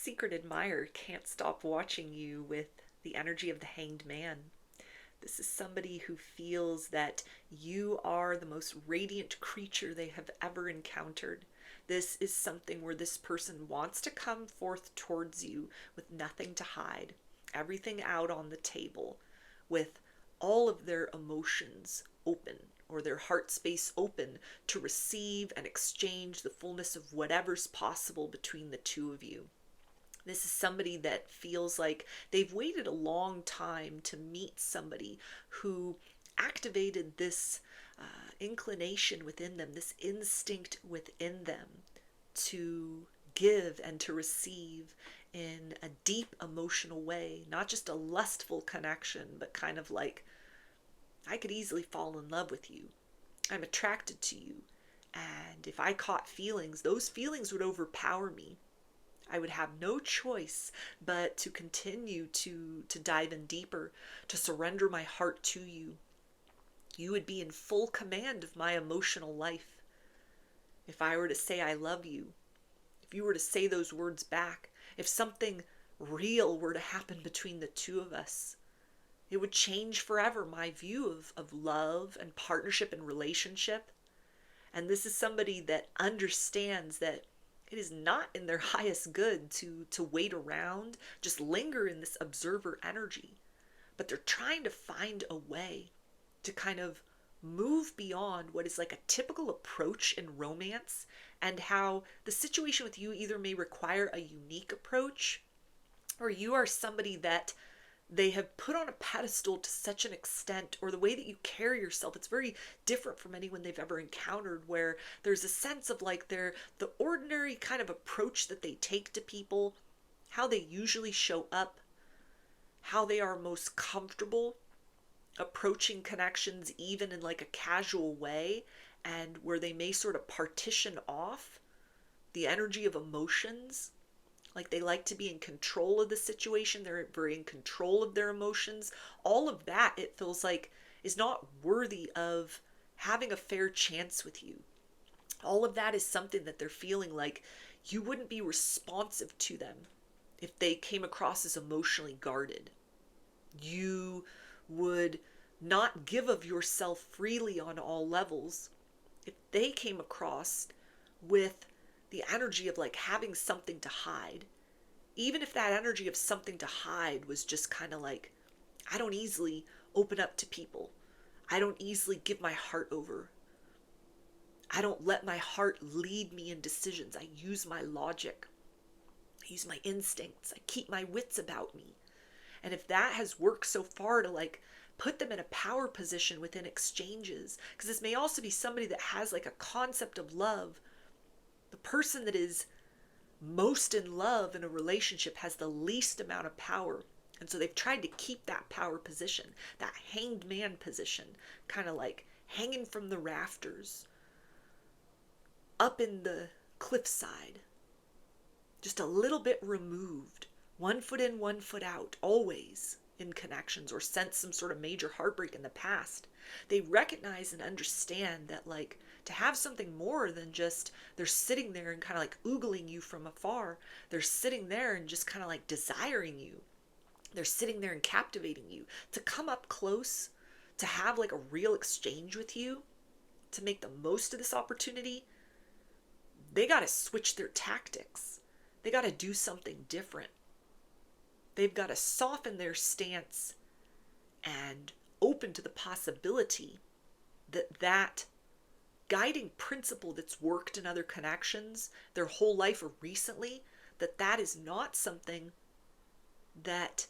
secret admirer can't stop watching you with the energy of the Hanged Man. This is somebody who feels that you are the most radiant creature they have ever encountered. This is something where this person wants to come forth towards you with nothing to hide, everything out on the table, with all of their emotions open, or their heart space open to receive and exchange the fullness of whatever's possible between the two of you. This is somebody that feels like they've waited a long time to meet somebody who activated this inclination within them, this instinct within them to give and to receive in a deep emotional way, not just a lustful connection, but kind of like, I could easily fall in love with you. I'm attracted to you. And if I caught feelings, those feelings would overpower me. I would have no choice but to continue to dive in deeper, to surrender my heart to you. You would be in full command of my emotional life. If I were to say I love you, if you were to say those words back, if something real were to happen between the two of us, it would change forever my view of love and partnership and relationship. And this is somebody that understands that it is not in their highest good to wait around, just linger in this observer energy. But they're trying to find a way to kind of move beyond what is like a typical approach in romance, and how the situation with you either may require a unique approach, or you are somebody that they have put on a pedestal to such an extent, or the way that you carry yourself, it's very different from anyone they've ever encountered, where there's a sense of like the ordinary kind of approach that they take to people, how they usually show up, how they are most comfortable approaching connections even in like a casual way, and where they may sort of partition off the energy of emotions. Like they like to be in control of the situation. They're very in control of their emotions. All of that, it feels like, is not worthy of having a fair chance with you. All of that is something that they're feeling like you wouldn't be responsive to them if they came across as emotionally guarded. You would not give of yourself freely on all levels if they came across with the energy of like having something to hide. Even if that energy of something to hide was just kind of like, I don't easily open up to people. I don't easily give my heart over. I don't let my heart lead me in decisions. I use my logic. I use my instincts. I keep my wits about me. And if that has worked so far to like put them in a power position within exchanges, because this may also be somebody that has like a concept of love. The person that is most in love in a relationship has the least amount of power. And so they've tried to keep that power position, that hanged man position, kind of like hanging from the rafters, up in the cliffside, just a little bit removed, 1 foot in, 1 foot out, always in connections, or sense some sort of major heartbreak in the past. They recognize and understand that like to have something more than just they're sitting there and kind of like oogling you from afar. They're sitting there and just kind of like desiring you. They're sitting there and captivating you. To come up close, to have like a real exchange with you, to make the most of this opportunity, they got to switch their tactics. They got to do something different. They've got to soften their stance and open to the possibility that that guiding principle that's worked in other connections their whole life or recently, that is not something that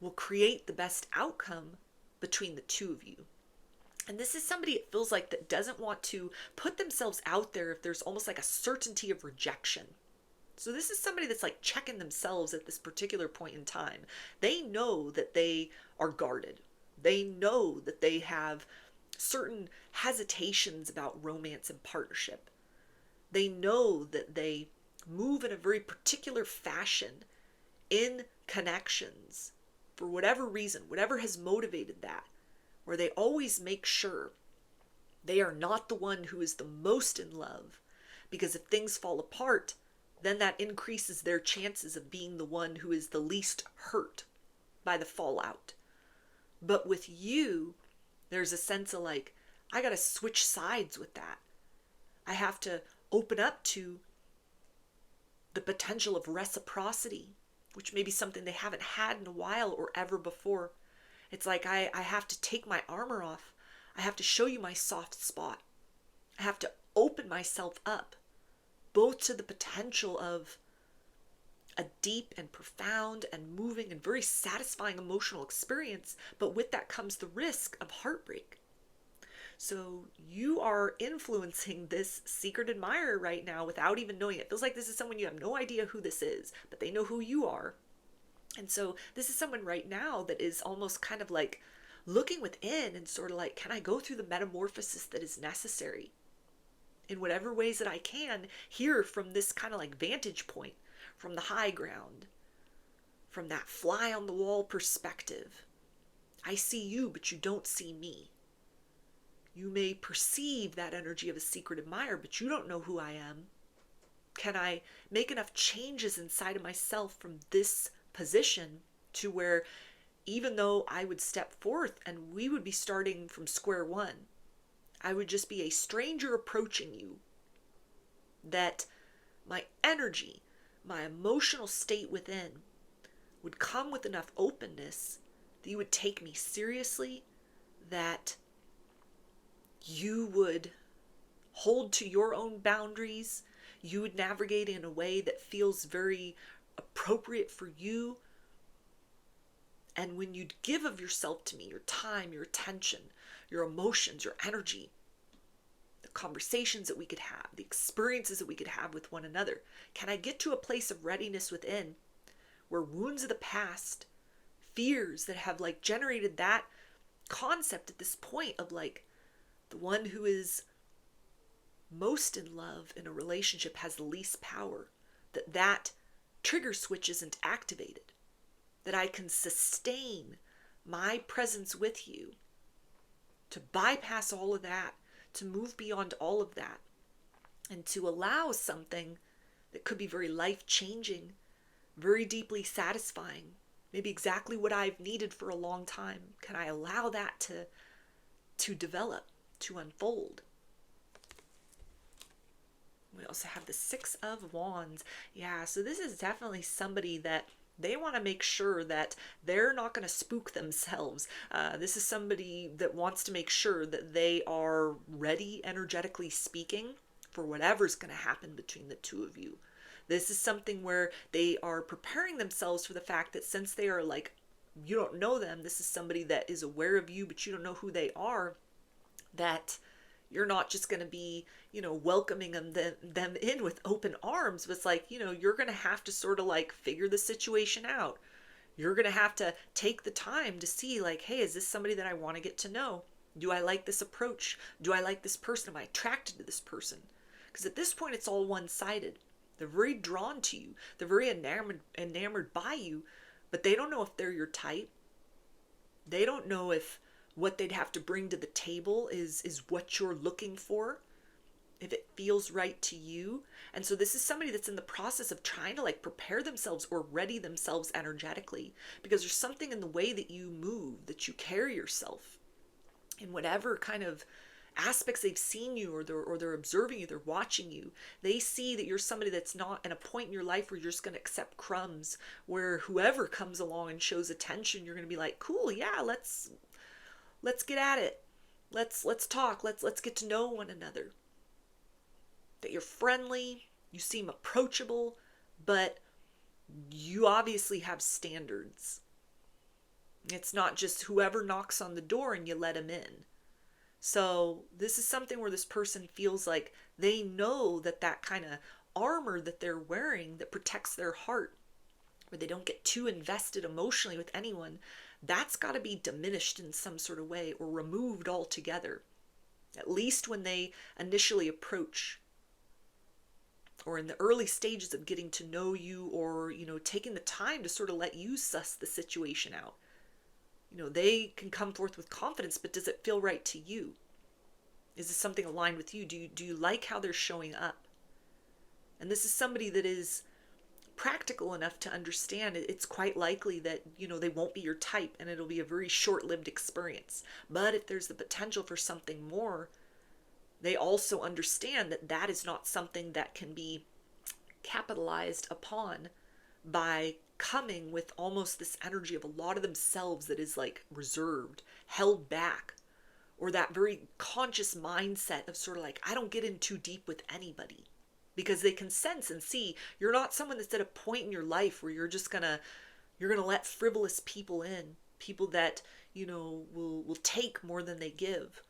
will create the best outcome between the two of you. And this is somebody, it feels like, that doesn't want to put themselves out there if there's almost like a certainty of rejection. So this is somebody that's like checking themselves at this particular point in time. They know that they are guarded. They know that they have certain hesitations about romance and partnership. They know that they move in a very particular fashion in connections for whatever reason, whatever has motivated that, where they always make sure they are not the one who is the most in love, because if things fall apart, then that increases their chances of being the one who is the least hurt by the fallout. But with you, there's a sense of like, I got to switch sides with that. I have to open up to the potential of reciprocity, which may be something they haven't had in a while or ever before. It's like I have to take my armor off. I have to show you my soft spot. I have to open myself up, both to the potential of a deep and profound and moving and very satisfying emotional experience, but with that comes the risk of heartbreak. So you are influencing this secret admirer right now without even knowing it. It feels like this is someone you have no idea who this is, but they know who you are. And so this is someone right now that is almost kind of like looking within and sort of like, can I go through the metamorphosis that is necessary in whatever ways that I can here from this kind of like vantage point, from the high ground, from that fly on the wall perspective. I see you, but you don't see me. You may perceive that energy of a secret admirer, but you don't know who I am. Can I make enough changes inside of myself from this position to where even though I would step forth and we would be starting from square one, I would just be a stranger approaching you, that my energy, my emotional state within would come with enough openness that you would take me seriously, that you would hold to your own boundaries, you would navigate in a way that feels very appropriate for you. And when you'd give of yourself to me, your time, your attention, your emotions, your energy, the conversations that we could have, the experiences that we could have with one another, can I get to a place of readiness within where wounds of the past, fears that have like generated that concept at this point of like the one who is most in love in a relationship has the least power, that trigger switch isn't activated, that I can sustain my presence with you to bypass all of that, to move beyond all of that, and to allow something that could be very life-changing, very deeply satisfying, maybe exactly what I've needed for a long time. Can I allow that to develop, to unfold? We also have the Six of Wands. Yeah, so this is definitely somebody that they want to make sure that they're not going to spook themselves. This is somebody that wants to make sure that they are ready, energetically speaking, for whatever's going to happen between the two of you. This is something where they are preparing themselves for the fact that since they are like, you don't know them, this is somebody that is aware of you, but you don't know who they are, that you're not just going to be, welcoming them in with open arms, but it's like, you're going to have to sort of like figure the situation out. You're going to have to take the time to see like, hey, is this somebody that I want to get to know? Do I like this approach? Do I like this person? Am I attracted to this person? Because at this point, it's all one-sided. They're very drawn to you. They're very enamored by you, but they don't know if they're your type. They don't know if what they'd have to bring to the table is what you're looking for, if it feels right to you. And so this is somebody that's in the process of trying to like prepare themselves or ready themselves energetically, because there's something in the way that you move, that you carry yourself, in whatever kind of aspects they've seen you, or they're observing you, they're watching you. They see that you're somebody that's not in a point in your life where you're just going to accept crumbs, where whoever comes along and shows attention, you're going to be like, cool, yeah, let's get at it. Let's talk. Let's get to know one another. That you're friendly, you seem approachable, but you obviously have standards. It's not just whoever knocks on the door and you let them in. So this is something where this person feels like they know that kind of armor that they're wearing that protects their heart, where they don't get too invested emotionally with anyone, that's got to be diminished in some sort of way or removed altogether, at least when they initially approach, or in the early stages of getting to know you, or taking the time to sort of let you suss the situation out. They can come forth with confidence, but does it feel right to you? Is this something aligned with you? Do you like how they're showing up? And this is somebody that is practical enough to understand it's quite likely that, they won't be your type and it'll be a very short-lived experience. But if there's the potential for something more, they also understand that that is not something that can be capitalized upon by coming with almost this energy of a lot of themselves that is like reserved, held back, or that very conscious mindset of sort of like, I don't get in too deep with anybody, because they can sense and see you're not someone that's at a point in your life where you're gonna let frivolous people in, people that will take more than they give,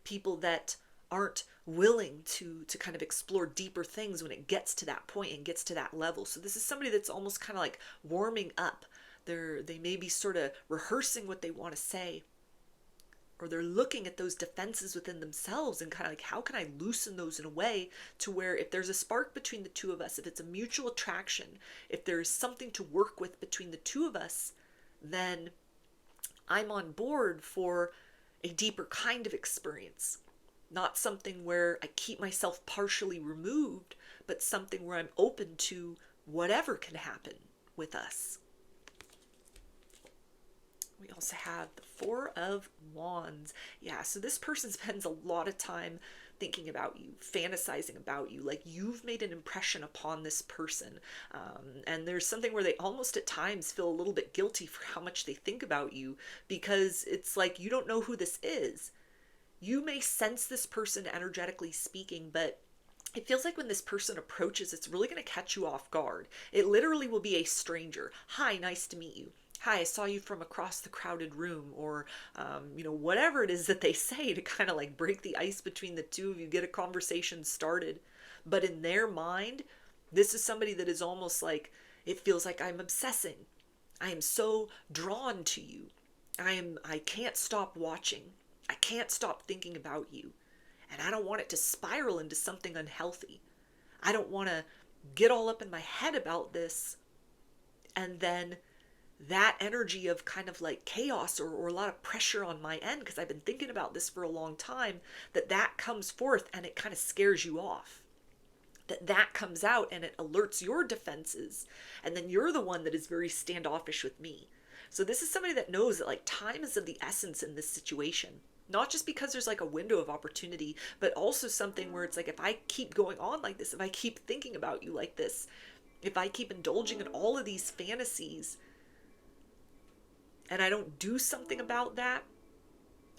people that aren't willing to kind of explore deeper things when it gets to that point and gets to that level. So this is somebody that's almost kind of like warming up. They may be sort of rehearsing what they want to say, or they're looking at those defenses within themselves and kind of like, how can I loosen those in a way to where if there's a spark between the two of us, if it's a mutual attraction, if there's something to work with between the two of us, then I'm on board for a deeper kind of experience. Not something where I keep myself partially removed, but something where I'm open to whatever can happen with us. We also have the Four of Wands. Yeah, so this person spends a lot of time thinking about you, fantasizing about you, like you've made an impression upon this person. And there's something where they almost at times feel a little bit guilty for how much they think about you, because it's like you don't know who this is. You may sense this person energetically speaking, but it feels like when this person approaches, it's really going to catch you off guard. It literally will be a stranger. Hi, nice to meet you. Hi, I saw you from across the crowded room, or, whatever it is that they say to kind of like break the ice between the two of you, get a conversation started. But in their mind, this is somebody that is almost like, it feels like I'm obsessing. I am so drawn to you. I can't stop watching. I can't stop thinking about you. And I don't want it to spiral into something unhealthy. I don't want to get all up in my head about this, and then that energy of kind of like chaos or a lot of pressure on my end, because I've been thinking about this for a long time, that comes forth and it kind of scares you off. That comes out and it alerts your defenses, and then you're the one that is very standoffish with me. So this is somebody that knows that like time is of the essence in this situation. Not just because there's like a window of opportunity, but also something where it's like, if I keep going on like this, if I keep thinking about you like this, if I keep indulging in all of these fantasies and I don't do something about that,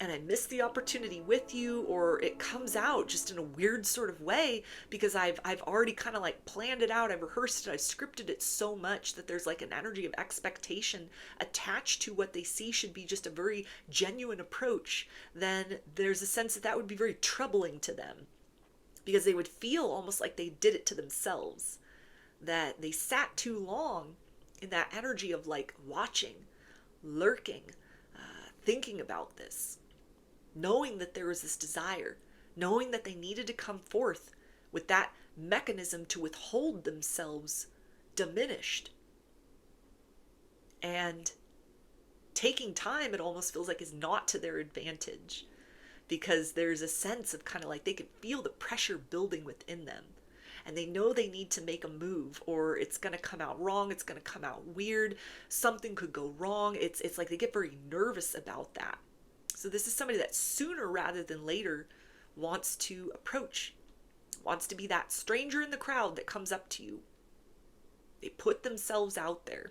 and I miss the opportunity with you, or it comes out just in a weird sort of way because I've already kind of like planned it out, I've rehearsed it, I've scripted it so much that there's like an energy of expectation attached to what they see should be just a very genuine approach, then there's a sense that would be very troubling to them, because they would feel almost like they did it to themselves, that they sat too long in that energy of like watching, lurking, thinking about this, knowing that there was this desire, knowing that they needed to come forth with that mechanism to withhold themselves diminished. And taking time, it almost feels like, is not to their advantage, because there's a sense of kind of like they can feel the pressure building within them. And they know they need to make a move, or it's going to come out wrong, it's going to come out weird, something could go wrong. It's like they get very nervous about that. So this is somebody that sooner rather than later wants to approach, wants to be that stranger in the crowd that comes up to you. They put themselves out there.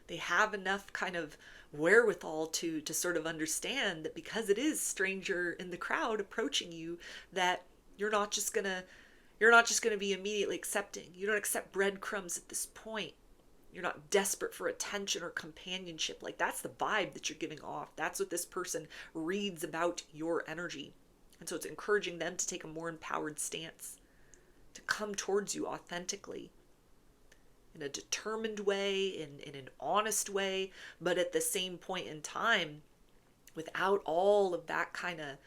They have enough kind of wherewithal to sort of understand that because it is stranger in the crowd approaching you, that you're not just gonna be immediately accepting. You don't accept breadcrumbs at this point. You're not desperate for attention or companionship. Like, that's the vibe that you're giving off. That's what this person reads about your energy. And so it's encouraging them to take a more empowered stance, to come towards you authentically, in a determined way, in an honest way, but at the same point in time, without all of that kind of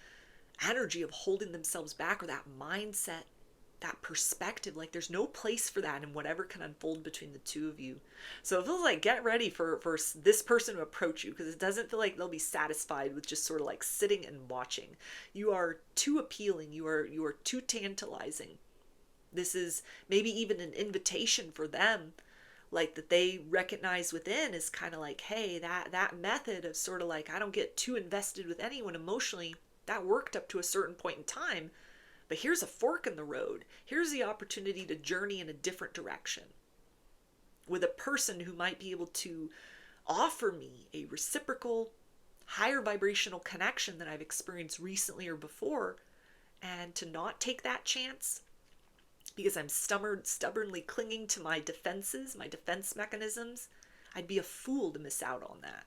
energy of holding themselves back, or that mindset, that perspective. Like, there's no place for that in whatever can unfold between the two of you. So it feels like, get ready for this person to approach you, because it doesn't feel like they'll be satisfied with just sort of like sitting and watching. You are too appealing. You are too tantalizing This is maybe even an invitation for them, like that they recognize within is kind of like, hey, that method of sort of like, I don't get too invested with anyone emotionally, that worked up to a certain point in time, but here's a fork in the road. Here's the opportunity to journey in a different direction with a person who might be able to offer me a reciprocal, higher vibrational connection that I've experienced recently or before, and to not take that chance because I'm stubbornly clinging to my defenses, my defense mechanisms, I'd be a fool to miss out on that.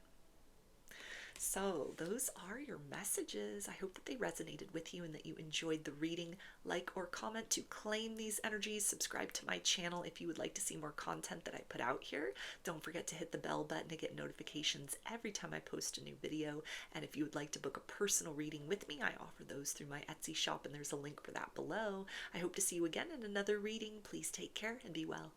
So those are your messages. I hope that they resonated with you and that you enjoyed the reading. Like or comment to claim these energies. Subscribe to my channel if you would like to see more content that I put out here. Don't forget to hit the bell button to get notifications every time I post a new video. And if you would like to book a personal reading with me, I offer those through my Etsy shop, and there's a link for that below. I hope to see you again in another reading. Please take care and be well.